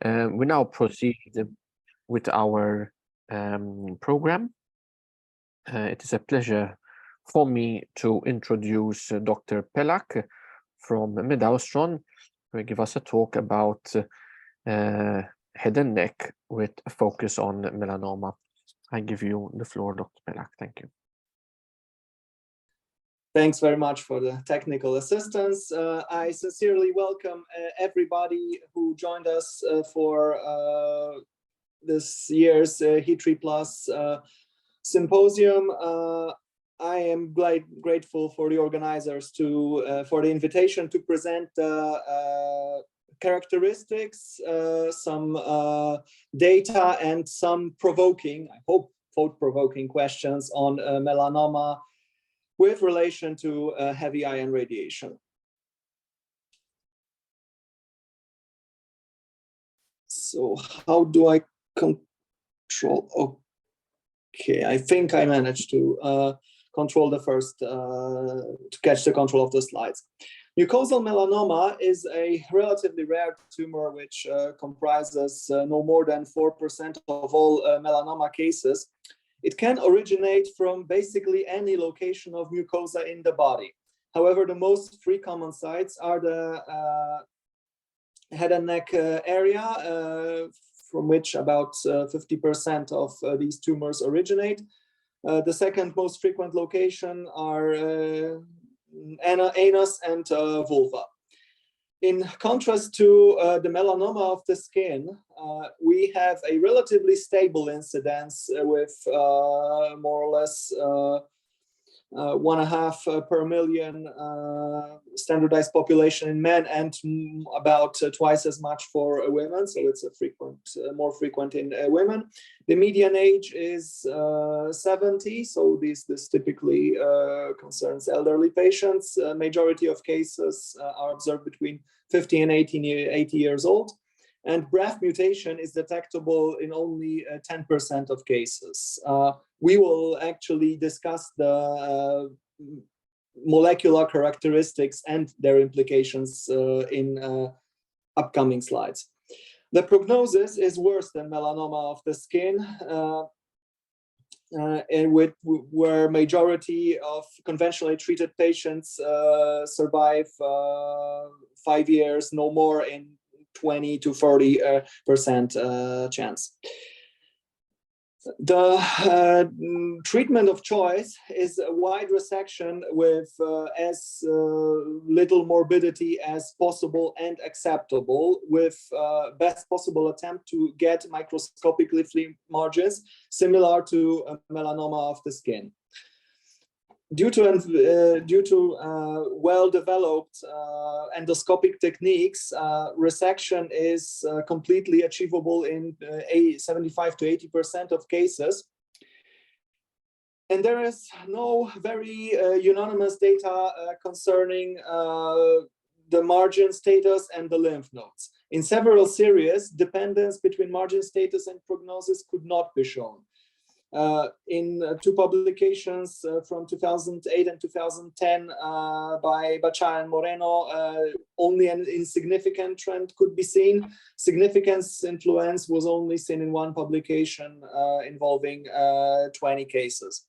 We now proceed with our program. It is a pleasure for me to introduce Dr. Pelak from MedAustron, who will give us a talk about head and neck with a focus on melanoma. I give you the floor, Dr. Pelak. Thank you. Thanks very much for the technical assistance. I sincerely welcome everybody who joined us for this year's HITRIplus symposium. I am grateful for the organizers for the invitation to present characteristics, some data, and some provoking, I hope, thought-provoking questions on melanoma with relation to heavy ion radiation. So how do I control? Okay, I think I managed to control the first, to catch the control of the slides. Mucosal melanoma is a relatively rare tumor which comprises no more than 4% of all melanoma cases. It can originate from basically any location of mucosa in the body. However, the most common sites are the head and neck area, from which about 50% of these tumors originate. The second most frequent location are anus and vulva. In contrast to the melanoma of the skin, we have a relatively stable incidence with more or less 1.5 per million standardized population in men, and about twice as much for women. So it's a more frequent in women. The median age is 70. So this typically concerns elderly patients. Majority of cases are observed between 50 and 80 years old. And BRAF mutation is detectable in only 10% of cases. We will actually discuss the molecular characteristics and their implications in upcoming slides. The prognosis is worse than melanoma of the skin, and where majority of conventionally treated patients survive 5 years, no more, in 20 to 40% chance. The treatment of choice is a wide resection with as little morbidity as possible and acceptable, with best possible attempt to get microscopic leaf margins similar to melanoma of the skin. Due to well-developed endoscopic techniques, resection is completely achievable in 75 to 80% of cases. And there is no very unanimous data concerning the margin status and the lymph nodes. In several series, dependence between margin status and prognosis could not be shown. In two publications from 2008 and 2010 by Bacha and Moreno, only an insignificant trend could be seen. Significance influence was only seen in one publication involving 20 cases.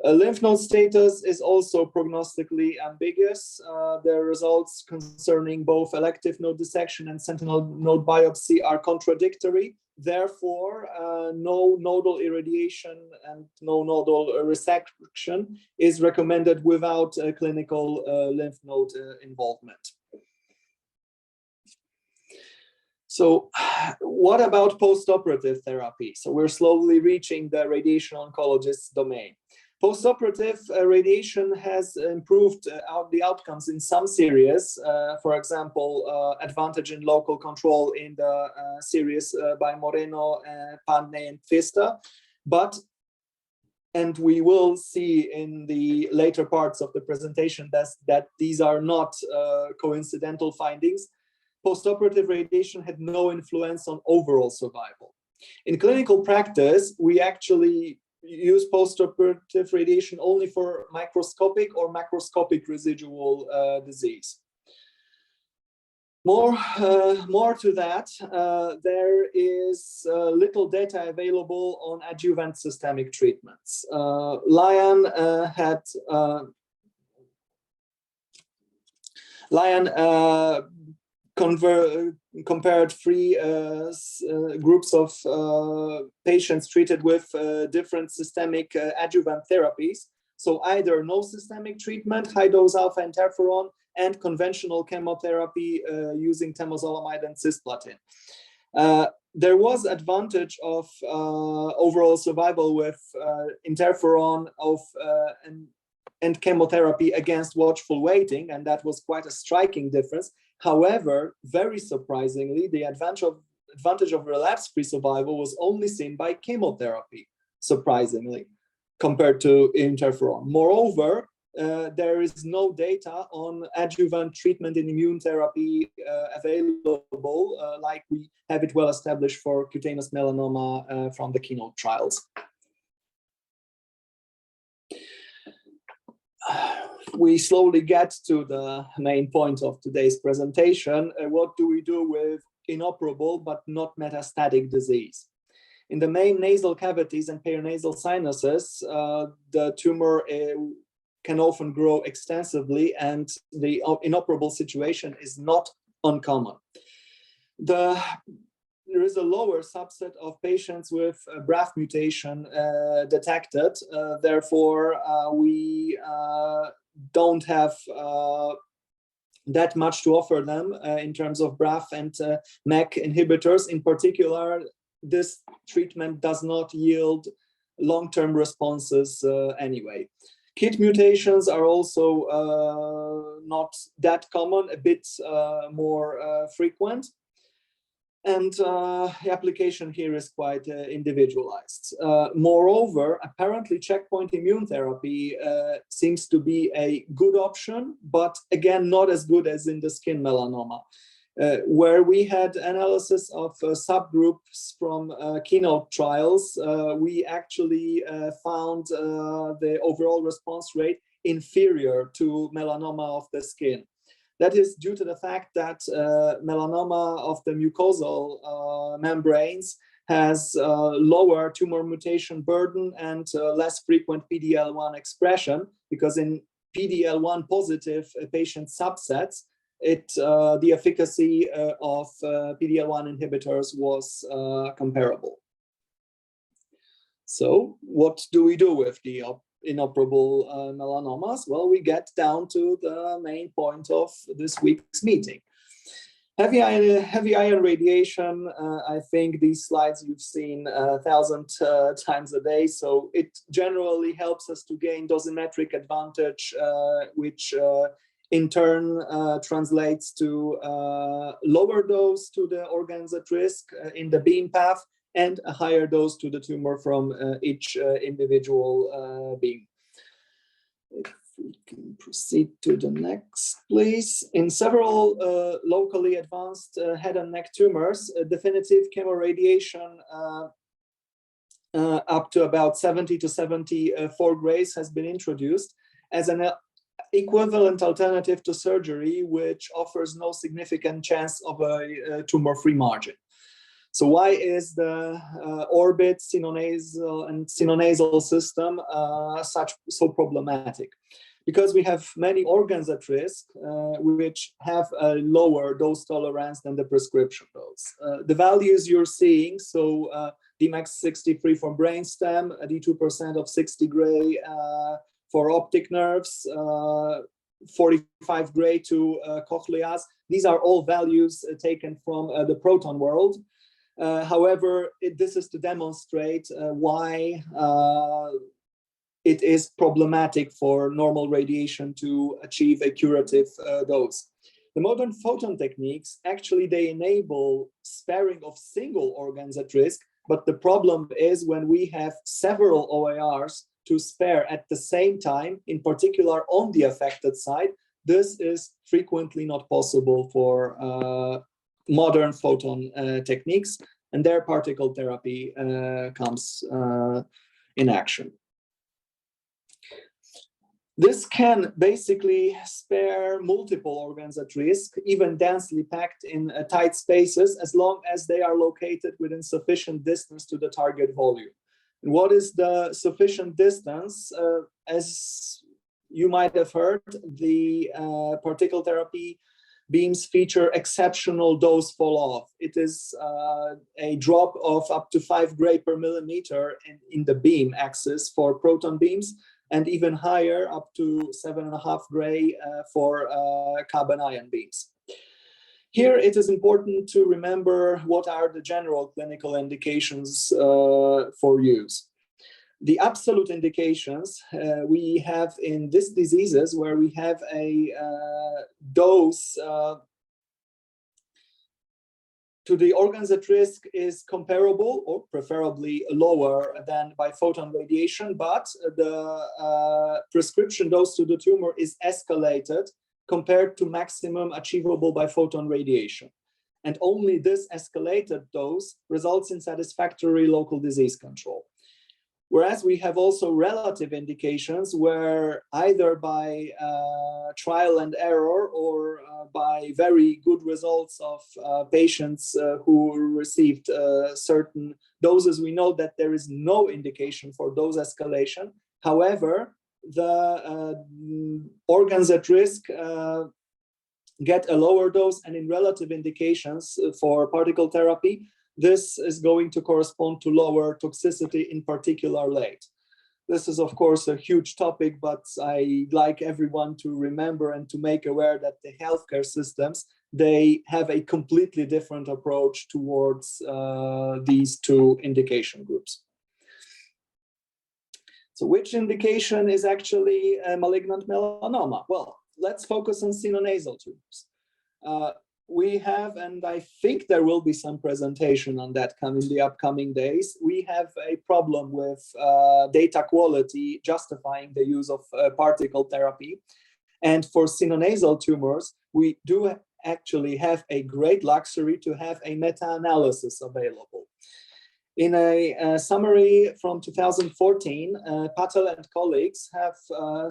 Lymph node status is also prognostically ambiguous. The results concerning both elective node dissection and sentinel node biopsy are contradictory. Therefore, no nodal irradiation and no nodal resection is recommended without clinical lymph node involvement. So what about postoperative therapy? So we're slowly reaching the radiation oncologist's domain. Postoperative radiation has improved the outcomes in some series. For example, advantage in local control in the series by Moreno, Padney, and Pfister. And we will see in the later parts of the presentation that these are not coincidental findings. Postoperative radiation had no influence on overall survival. In clinical practice, we actually use postoperative radiation only for microscopic or macroscopic residual disease. More to that, there is little data available on adjuvant systemic treatments. Lion compared three groups of patients treated with different systemic adjuvant therapies. So either no systemic treatment, high-dose alpha interferon, and conventional chemotherapy using temozolomide and cisplatin. There was advantage of overall survival with interferon and chemotherapy against watchful waiting, and that was quite a striking difference. However, very surprisingly, the advantage of relapse-free survival was only seen by chemotherapy, surprisingly, compared to interferon. Moreover, there is no data on adjuvant treatment in immune therapy available, like we have it well established for cutaneous melanoma from the KEYNOTE trials. We slowly get to the main point of today's presentation. What do we do with inoperable but not metastatic disease? In the main nasal cavities and paranasal sinuses, the tumor can often grow extensively, and the inoperable situation is not uncommon. There is a lower subset of patients with BRAF mutation detected. Therefore, we don't have that much to offer them in terms of BRAF and MEK inhibitors. In particular, this treatment does not yield long-term responses anyway. KIT mutations are also not that common, a bit more frequent. And the application here is quite individualized. Moreover, apparently checkpoint immune therapy seems to be a good option, but again, not as good as in the skin melanoma, where we had analysis of subgroups from KEYNOTE trials. We actually found the overall response rate inferior to melanoma of the skin. That is due to the fact that melanoma of the mucosal membranes has lower tumor mutation burden and less frequent PD-L1 expression, because in PD-L1 positive patient subsets, the efficacy of PD-L1 inhibitors was comparable. So what do we do with the inoperable melanomas? Well, we get down to the main point of this week's meeting. Heavy ion radiation, I think these slides you've seen 1,000 times a day, so it generally helps us to gain dosimetric advantage, which in turn translates to lower dose to the organs at risk in the beam path, and a higher dose to the tumor from each individual beam. If we can proceed to the next, please. In several locally advanced head and neck tumors, definitive chemoradiation up to about 70 to 74 grays has been introduced as an equivalent alternative to surgery, which offers no significant chance of a tumor-free margin. So why is the orbit, sinonasal, and sinonasal system so problematic? Because we have many organs at risk, which have a lower dose tolerance than the prescription dose. The values you're seeing, so Dmax 63 for brainstem, 82% of 60 gray for optic nerves, 45 gray to cochleas. These are all values taken from the proton world. However, this is to demonstrate why it is problematic for normal radiation to achieve a curative dose. The modern photon techniques, actually, they enable sparing of single organs at risk, but the problem is when we have several OARs to spare at the same time, in particular on the affected side, this is frequently not possible for modern photon techniques, and their particle therapy comes in action. This can basically spare multiple organs at risk, even densely packed in tight spaces, as long as they are located within sufficient distance to the target volume. And what is the sufficient distance? As you might have heard, the particle therapy beams feature exceptional dose fall-off. It is a drop of up to 5 gray per millimeter in the beam axis for proton beams, and even higher, up to 7.5 gray for carbon ion beams. Here, it is important to remember what are the general clinical indications for use. The absolute indications we have in these diseases where we have a dose to the organs at risk is comparable or preferably lower than by photon radiation, but the prescription dose to the tumor is escalated compared to maximum achievable by photon radiation. And only this escalated dose results in satisfactory local disease control. Whereas we have also relative indications where either by trial and error or by very good results of patients who received certain doses, we know that there is no indication for dose escalation. However, the organs at risk get a lower dose, and in relative indications for particle therapy, this is going to correspond to lower toxicity, in particular late. This is, of course, a huge topic, but I like everyone to remember and to make aware that the healthcare systems, they have a completely different approach towards these two indication groups. So which indication is actually a malignant melanoma? Well, let's focus on sinonasal tumors. We have, and I think there will be some presentation on that in the upcoming days, we have a problem with data quality justifying the use of particle therapy. And for sinonasal tumors, we do actually have a great luxury to have a meta-analysis available. In a summary from 2014, Patel and colleagues have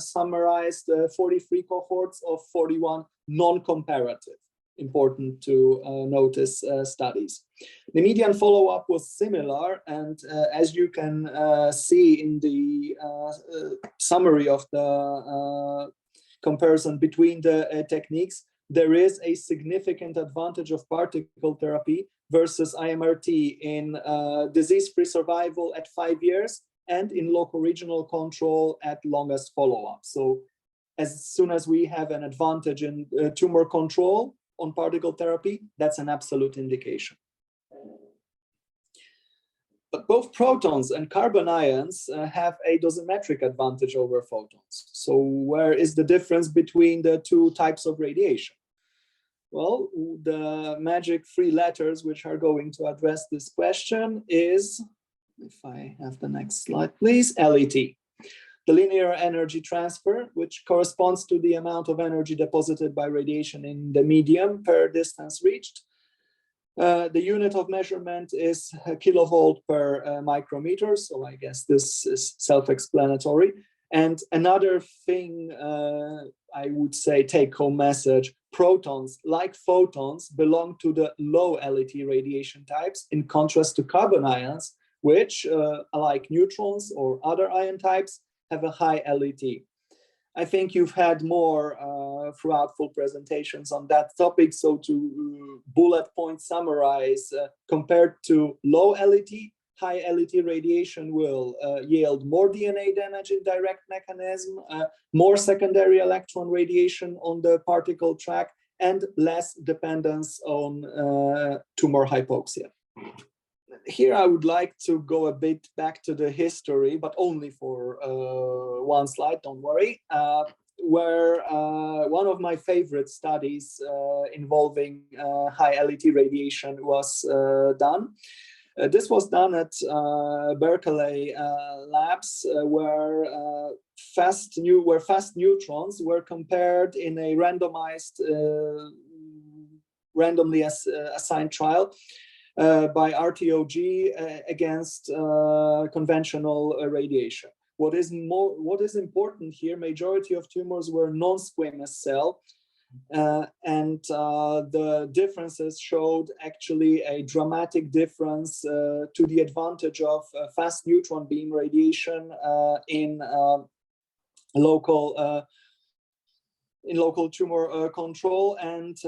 summarized 43 cohorts of 41 non-comparative, important to notice, studies. The median follow-up was similar, and as you can see in the summary of the comparison between the techniques, there is a significant advantage of particle therapy versus IMRT in disease-free survival at 5 years and in local regional control at longest follow-up. So as soon as we have an advantage in tumor control on particle therapy, that's an absolute indication. But both protons and carbon ions have a dosimetric advantage over photons. So where is the difference between the two types of radiation? Well, the magic 3 letters which are going to address this question is, if I have the next slide, please, LET. The linear energy transfer, which corresponds to the amount of energy deposited by radiation in the medium per distance reached. The unit of measurement is a kilovolt per micrometer, so I guess this is self-explanatory. And another thing, I would say, take-home message, protons, like photons, belong to the low LET radiation types, in contrast to carbon ions, which, like neutrons or other ion types, have a high LET. I think you've had more throughout full presentations on that topic. So to bullet point summarize, compared to low LET, high LET radiation will yield more DNA damage in direct mechanism, more secondary electron radiation on the particle track, and less dependence on tumor hypoxia. Here I would like to go a bit back to the history, but only for one slide, don't worry, where one of my favorite studies involving high LET radiation was done. This was done at Berkeley labs, where fast neutrons were compared in a randomized, randomly assigned trial by RTOG against conventional radiation. What is important here, majority of tumors were non-squamous cell, and the differences showed actually a dramatic difference to the advantage of fast neutron beam radiation in local tumor control, and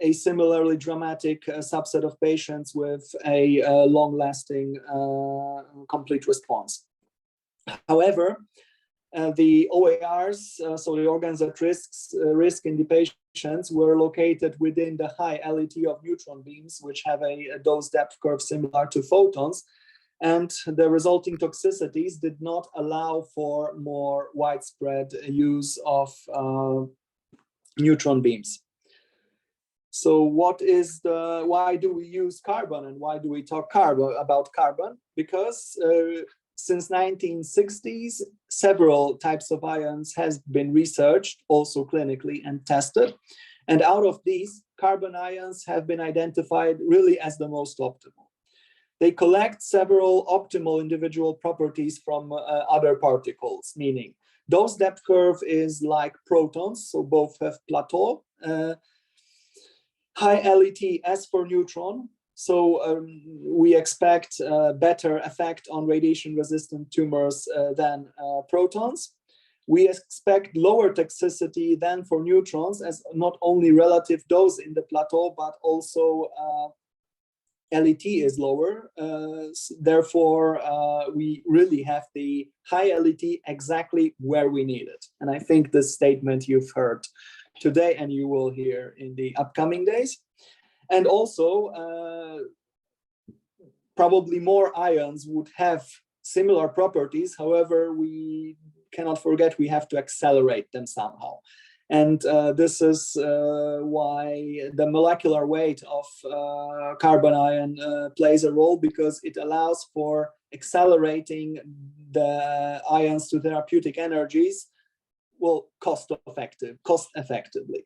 a similarly dramatic subset of patients with a long-lasting complete response. However, the OARs, so the organs at risk in the patients, were located within the high LET of neutron beams, which have a dose depth curve similar to photons, and the resulting toxicities did not allow for more widespread use of neutron beams. So why do we use carbon, and why do we talk about carbon? Because since 1960s, several types of ions has been researched, also clinically, and tested. And out of these, carbon ions have been identified really as the most optimal. They collect several optimal individual properties from other particles, meaning dose depth curve is like protons, so both have plateau. High LET as for neutron, so we expect better effect on radiation-resistant tumors than protons. We expect lower toxicity than for neutrons, as not only relative dose in the plateau, but also LET is lower. Therefore, we really have the high LET exactly where we need it. And I think this statement you've heard today and you will hear in the upcoming days. And also, probably more ions would have similar properties. However, we cannot forget we have to accelerate them somehow. And this is why the molecular weight of carbon ion plays a role, because it allows for accelerating the ions to therapeutic energies, well, cost effectively.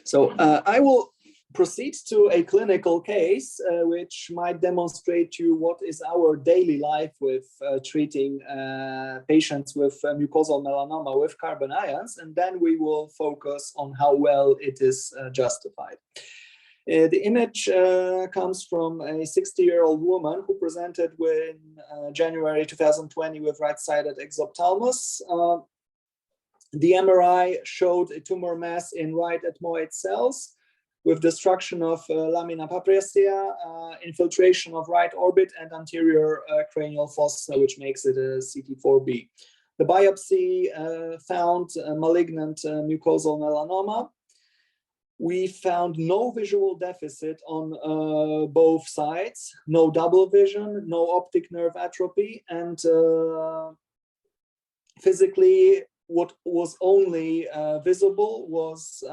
So I will proceed to a clinical case which might demonstrate to you what is our daily life with treating patients with mucosal melanoma with carbon ions, and then we will focus on how well it is justified. The image comes from a 60-year-old woman who presented in January 2020 with right-sided exophthalmos. The MRI showed a tumor mass in right ethmoid cells with destruction of lamina papyracea, infiltration of right orbit and anterior cranial fossa, which makes it a CT4B. The biopsy found malignant mucosal melanoma. We found no visual deficit on both sides, no double vision, no optic nerve atrophy, and physically what was only visible was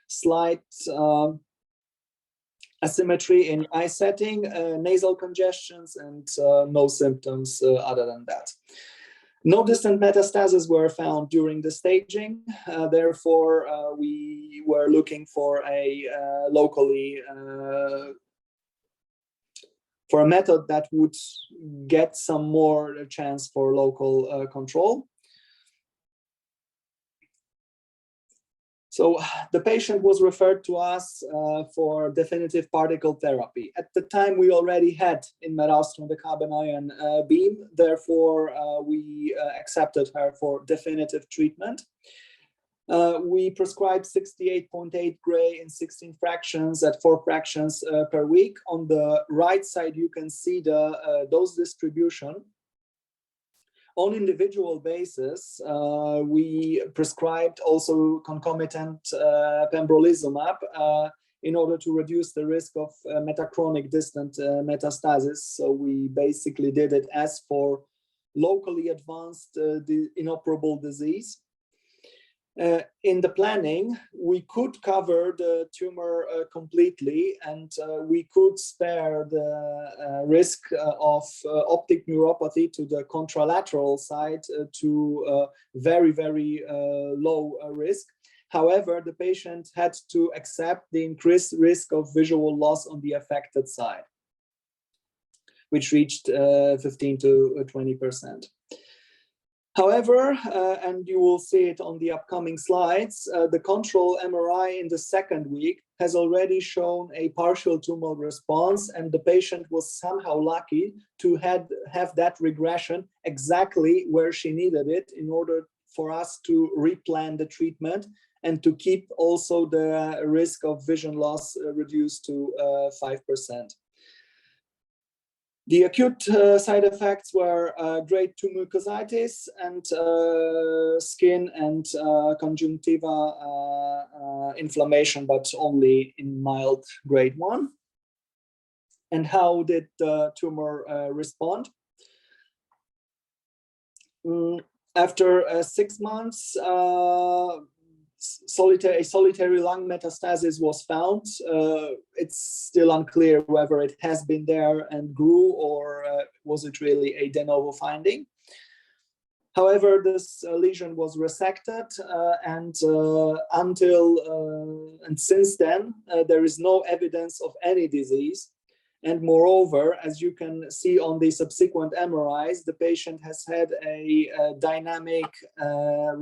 slight asymmetry in eye setting, nasal congestions, and no symptoms other than that. No distant metastases were found during the staging. Therefore, we were looking for a locally for a method that would get some more chance for local control. So the patient was referred to us for definitive particle therapy. At the time, we already had in MedAustron the carbon ion beam. Therefore, we accepted her for definitive treatment. We prescribed 68.8 gray in 16 fractions at 4 fractions per week. On the right side, you can see the dose distribution. On individual basis, we prescribed also concomitant pembrolizumab in order to reduce the risk of metachronic distant metastasis. So we basically did it as for locally advanced the inoperable disease. In the planning, we could cover the tumor completely, and we could spare the risk of optic neuropathy to the contralateral side to very, very low risk. However, the patient had to accept the increased risk of visual loss on the affected side. which reached 15 to 20%. However, and you will see it on the upcoming slides, the control MRI in the second week has already shown a partial tumor response, and the patient was somehow lucky to have that regression exactly where she needed it in order for us to replan the treatment and to keep also the risk of vision loss reduced to 5%. The acute side effects were grade 2 mucositis and skin and conjunctiva inflammation, but only in mild grade 1. And how did the tumor respond? After 6 months, a solitary lung metastasis was found. It's still unclear whether it has been there and grew, or was it really a de novo finding. However, this lesion was resected, and since then, there is no evidence of any disease. And moreover, as you can see on the subsequent MRIs, the patient has had a dynamic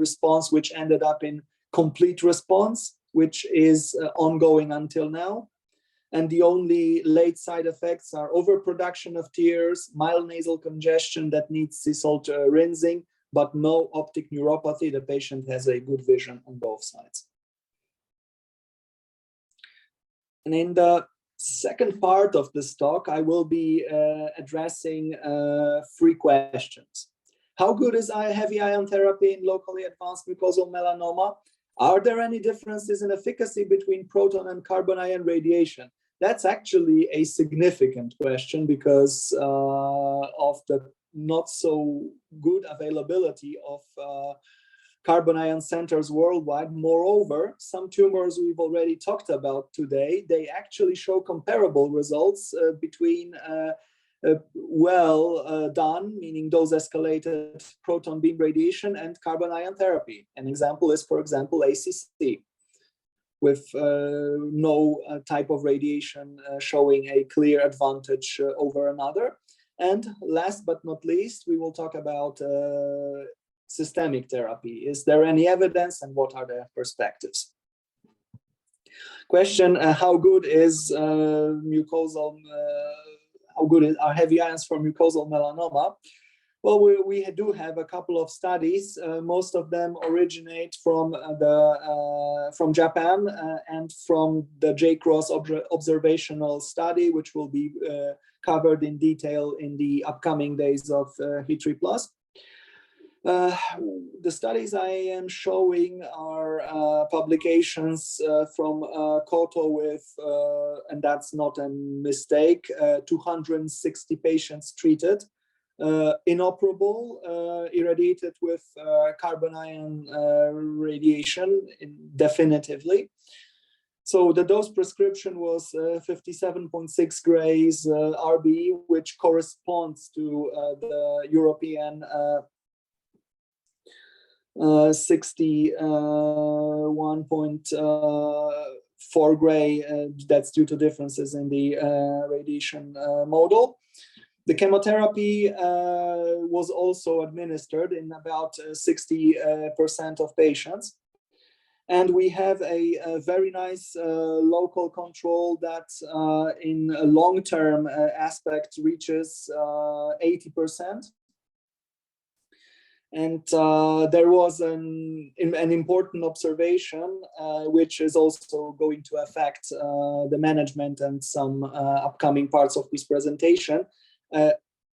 response, which ended up in complete response, which is ongoing until now. And the only late side effects are overproduction of tears, mild nasal congestion that needs sea salt rinsing, but no optic neuropathy. The patient has a good vision on both sides. And in the second part of this talk, I will be addressing 3 questions. How good is heavy ion therapy in locally advanced mucosal melanoma? Are there any differences in efficacy between proton and carbon ion radiation? That's actually a significant question because of the not so good availability of carbon ion centers worldwide. Moreover, some tumors we've already talked about today, they actually show comparable results between done, meaning dose escalated proton beam radiation, and carbon ion therapy. An example is, for example, ACC, with no type of radiation showing a clear advantage over another. And last but not least, we will talk about systemic therapy. Is there any evidence, and what are the perspectives? Question, how good is mucosal how good are heavy ions for mucosal melanoma? Well, we do have a couple of studies. Most of them originate from Japan and from the J-Cross observational study, which will be covered in detail in the upcoming days of HITRIplus. The studies I am showing are publications from Koto with, and that's not a mistake, 260 patients treated, inoperable, irradiated with carbon ion radiation definitively. So the dose prescription was 57.6 grays RBE, which corresponds to the European 61.4 gray, that's due to differences in the radiation model. The chemotherapy was also administered in about 60% of patients. And we have a very nice local control that in a long-term aspect reaches 80%. And there was an important observation, which is also going to affect the management and some upcoming parts of this presentation.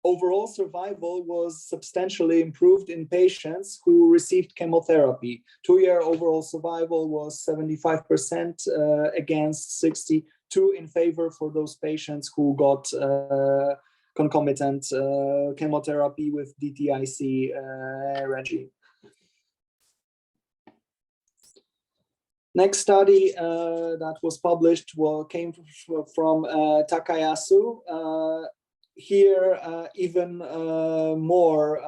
Overall survival was substantially improved in patients who received chemotherapy. 2-year overall survival was 75% against 62 in favor for those patients who got concomitant chemotherapy with DTIC regime. Next study that was published came from Takayasu. Here, even more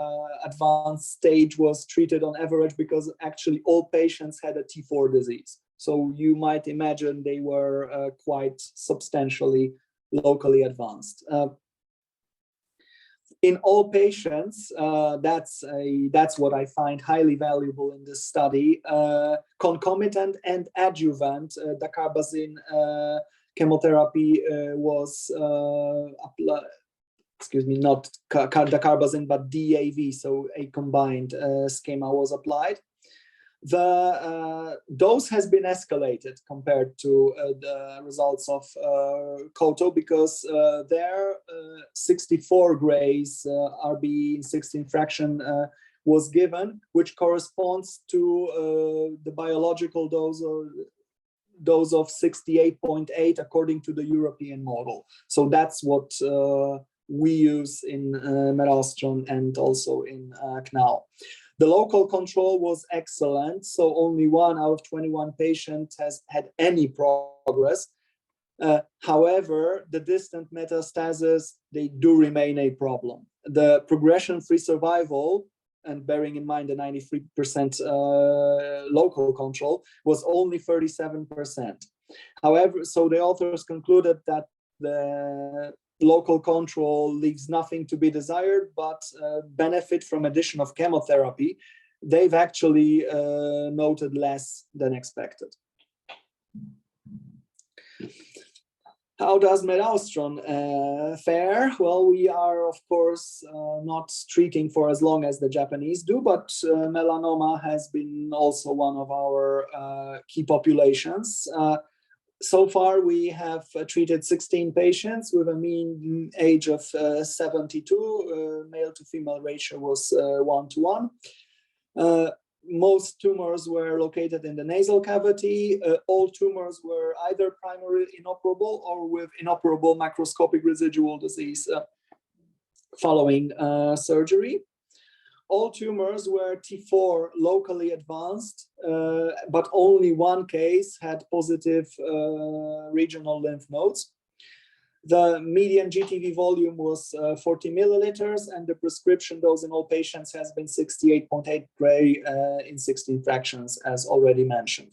advanced stage was treated on average because actually all patients had a T4 disease. So you might imagine they were quite substantially locally advanced. in all patients, that's what I find highly valuable in this study. Concomitant and adjuvant dacarbazine chemotherapy was excuse me, not dacarbazine, but DAV, so a combined schema was applied. The dose has been escalated compared to the results of COTO, because there 64 grays RB in 16 fraction was given, which corresponds to the biological dose of 68.8 according to the European model. So that's what we use in MedAustron and also in CNAO. The local control was excellent, so only 1 out of 21 patients has had any progress. However, the distant metastases, they do remain a problem. The progression-free survival, and bearing in mind the 93% local control, was only 37%. However, so the authors concluded that the local control leaves nothing to be desired, but benefit from addition of chemotherapy, they've actually noted less than expected. How does MedAustron fare? Well, we are, of course, not treating for as long as the Japanese do, but melanoma has been also one of our key populations. So far, we have treated 16 patients with a mean age of 72. Male to female ratio was 1:1. Most tumors were located in the nasal cavity. All tumors were either primarily inoperable or with inoperable macroscopic residual disease following surgery. All tumors were T4 locally advanced, but only one case had positive regional lymph nodes. The median GTV volume was 40 milliliters, and the prescription dose in all patients has been 68.8 gray in 16 fractions, as already mentioned.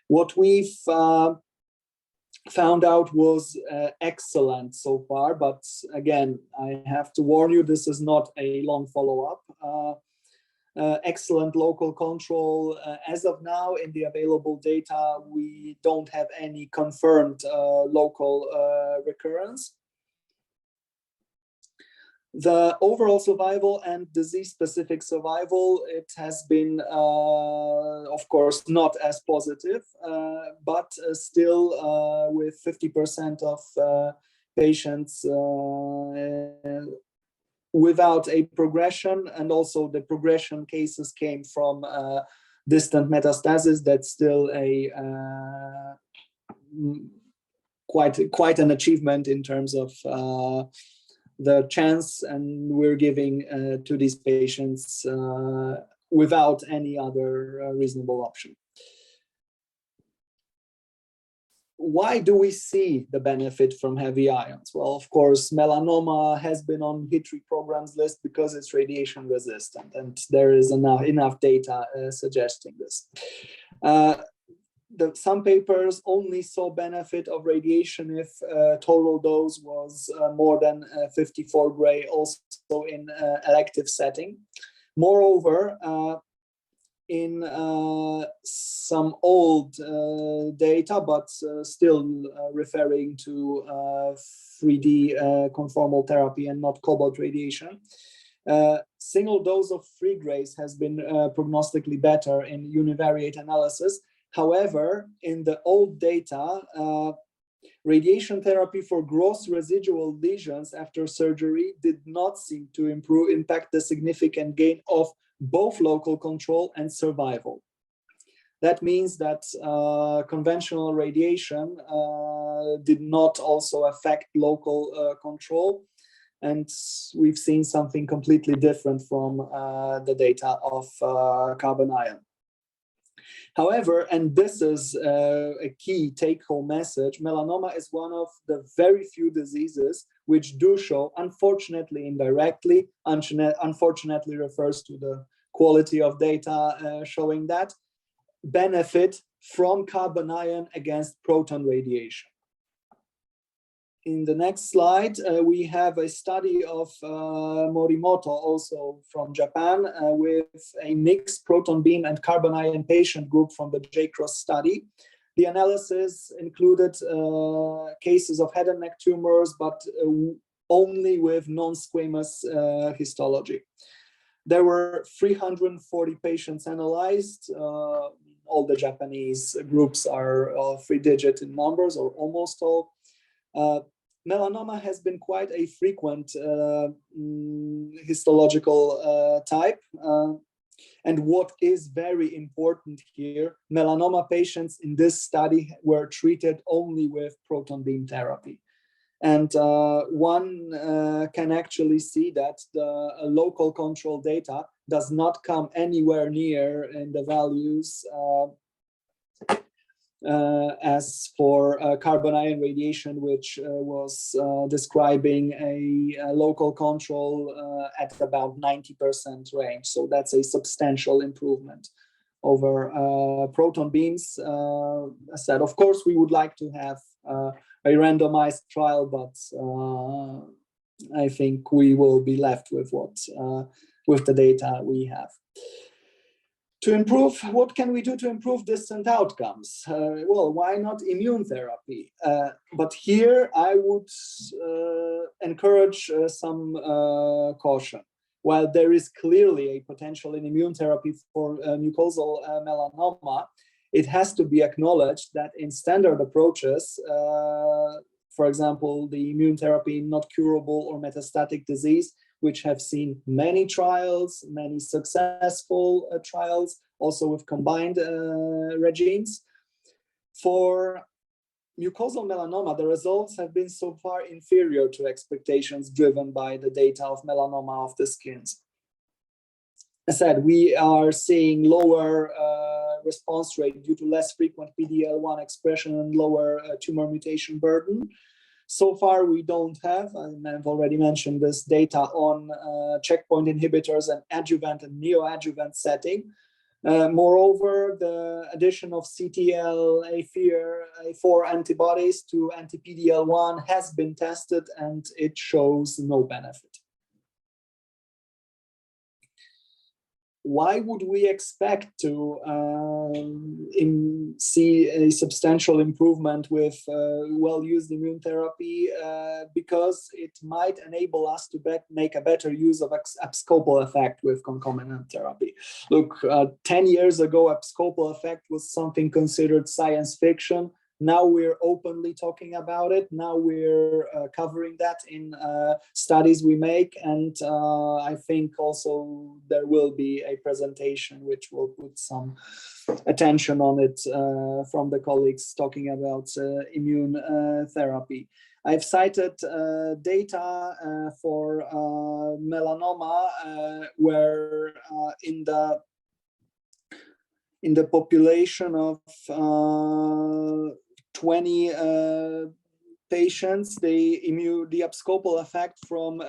What we've found out was excellent so far, but again, I have to warn you, this is not a long follow-up. Excellent local control. As of now, in the available data, we don't have any confirmed local recurrence. The overall survival and disease-specific survival, it has been, of course, not as positive, but still with 50% of patients without a progression, and also the progression cases came from distant metastasis. That's still a quite an achievement in terms of the chance, and we're giving to these patients without any other reasonable option. Why do we see the benefit from heavy ions? Well, of course, melanoma has been on HITRI programs list because it's radiation resistant, and there is enough data suggesting this. Some papers only saw benefit of radiation if total dose was more than 54 gray, also in elective setting. Moreover, in some old data, but still referring to 3D conformal therapy and not cobalt radiation, single dose of 3 grays has been prognostically better in univariate analysis. However, in the old data, radiation therapy for gross residual lesions after surgery did not seem to impact the significant gain of both local control and survival. That means that conventional radiation did not also affect local control, and we've seen something completely different from the data of carbon ion. However, and this is a key take-home message, melanoma is one of the very few diseases which do show, unfortunately indirectly, unfortunately refers to the quality of data showing that, benefit from carbon ion against proton radiation. In the next slide, we have a study of Morimoto, also from Japan, with a mixed proton beam and carbon ion patient group from the J-Cross study. The analysis included cases of head and neck tumors, but only with non-squamous histology. There were 340 patients analyzed. All the Japanese groups are 3-digit in numbers, or almost all. Melanoma has been quite a frequent histological type. And what is very important here, melanoma patients in this study were treated only with proton beam therapy. And one can actually see that the local control data does not come anywhere near in the values as for carbon ion radiation, which was describing a local control at about 90% range. So that's a substantial improvement over proton beams. As said, of course, we would like to have a randomized trial, but I think we will be left with with the data we have. To improve, what can we do to improve distant outcomes? Well, why not immune therapy? But here I would encourage some caution. While there is clearly a potential in immune therapy for mucosal melanoma, it has to be acknowledged that in standard approaches, for example, the immune therapy in not curable or metastatic disease, which have seen many trials, many successful trials, also with combined regimes. For mucosal melanoma, the results have been so far inferior to expectations driven by the data of melanoma of the skins. As I said, we are seeing lower response rate due to less frequent PD-L1 expression and lower tumor mutation burden. So far, we don't have, and I've already mentioned this, data on checkpoint inhibitors and adjuvant and neoadjuvant setting. Moreover, the addition of CTLA-4 antibodies to anti-PD-L1 has been tested and it shows no benefit. Why would we expect to see a substantial improvement with well-used immune therapy? Because it might enable us to make a better use of abscopal effect with concomitant therapy. Look, 10 years ago, abscopal effect was something considered science fiction. Now we're openly talking about it. Now we're covering that in studies we make. And I think also there will be a presentation which will put some attention on it from the colleagues talking about immune therapy. I've cited data for melanoma where in the population of 20 patients, the abscopal effect from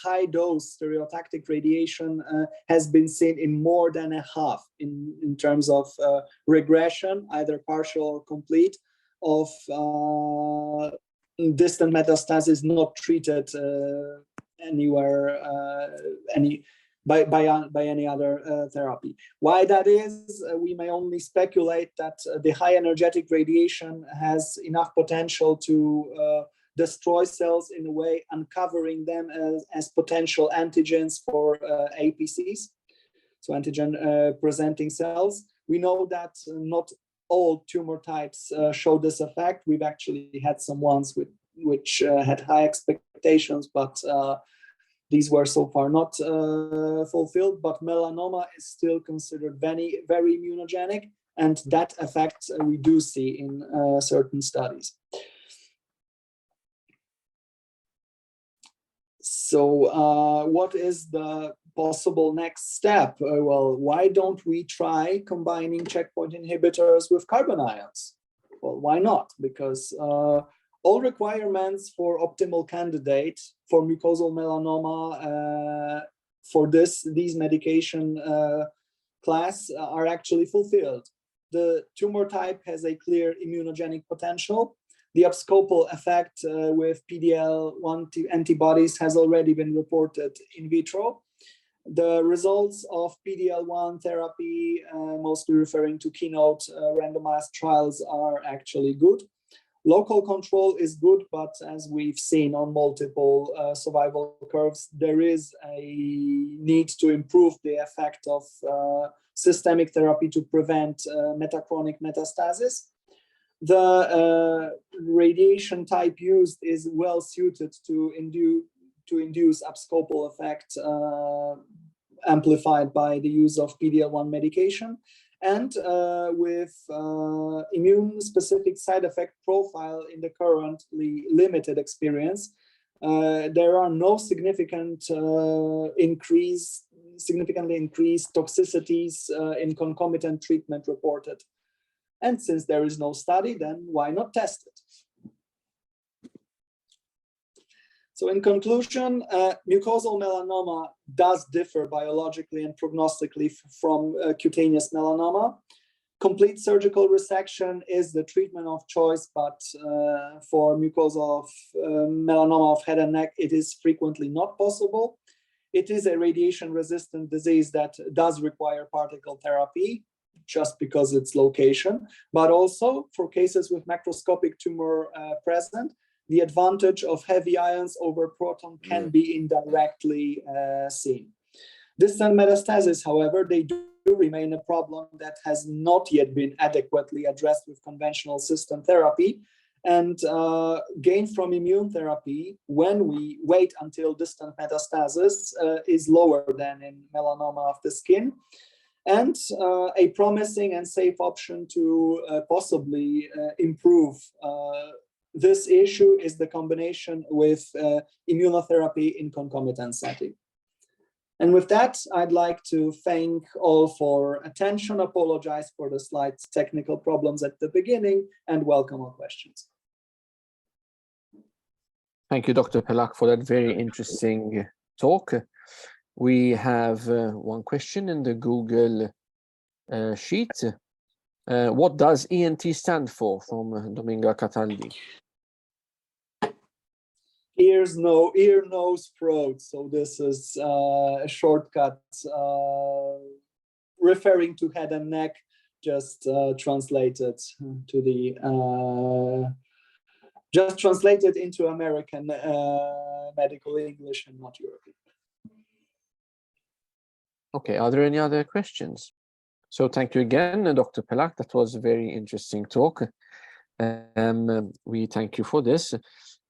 high dose stereotactic radiation has been seen in more than a half in terms of regression, either partial or complete, of distant metastasis not treated anywhere, by any other therapy. Why that is, we may only speculate that the high energetic radiation has enough potential to destroy cells in a way, uncovering them as potential antigens for APCs, so antigen presenting cells. We know that not all tumor types show this effect. We've actually had some ones which had high expectations, but these were so far not fulfilled, but melanoma is still considered very, very immunogenic, and that effect we do see in certain studies. So what is the possible next step? Well, why don't we try combining checkpoint inhibitors with carbon ions? Well, why not? Because all requirements for optimal candidate for mucosal melanoma for these medication class are actually fulfilled. The tumor type has a clear immunogenic potential. The abscopal effect with PD-L1 antibodies has already been reported in vitro. The results of PD-L1 therapy, mostly referring to keynote randomized trials, are actually good. Local control is good, but as we've seen on multiple survival curves, there is a need to improve the effect of systemic therapy to prevent metachronic metastasis. The radiation type used is well suited to induce abscopal effect amplified by the use of PD-L1 medication. And with immune-specific side effect profile in the currently limited experience, there are no significantly increased toxicities in concomitant treatment reported. And since there is no study, then why not test it? So in conclusion, mucosal melanoma does differ biologically and prognostically from cutaneous melanoma. Complete surgical resection is the treatment of choice, but for mucosal melanoma of head and neck, it is frequently not possible. It is a radiation-resistant disease that does require particle therapy, just because its location, but also for cases with macroscopic tumor present, the advantage of heavy ions over proton can be indirectly seen. Distant metastases, however, they do remain a problem that has not yet been adequately addressed with conventional system therapy, and gain from immune therapy when we wait until distant metastasis is lower than in melanoma of the skin. And a promising and safe option to possibly improve this issue is the combination with immunotherapy in concomitant setting. And with that, I'd like to thank all for attention, apologize for the slight technical problems at the beginning, and welcome all questions. Thank you, Dr. Pelak, for that very interesting talk. We have one question in the Google sheet. What does ENT stand for, from Dominga Cataldi? Ear, nose, throat. So this is a shortcut referring to head and neck, just translated to the just translated into American medical English and not European. Okay, are there any other questions? So thank you again, Dr. Pelak. That was a very interesting talk. We thank you for this.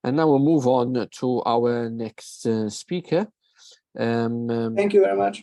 And now we'll move on to our next speaker. Thank you very much.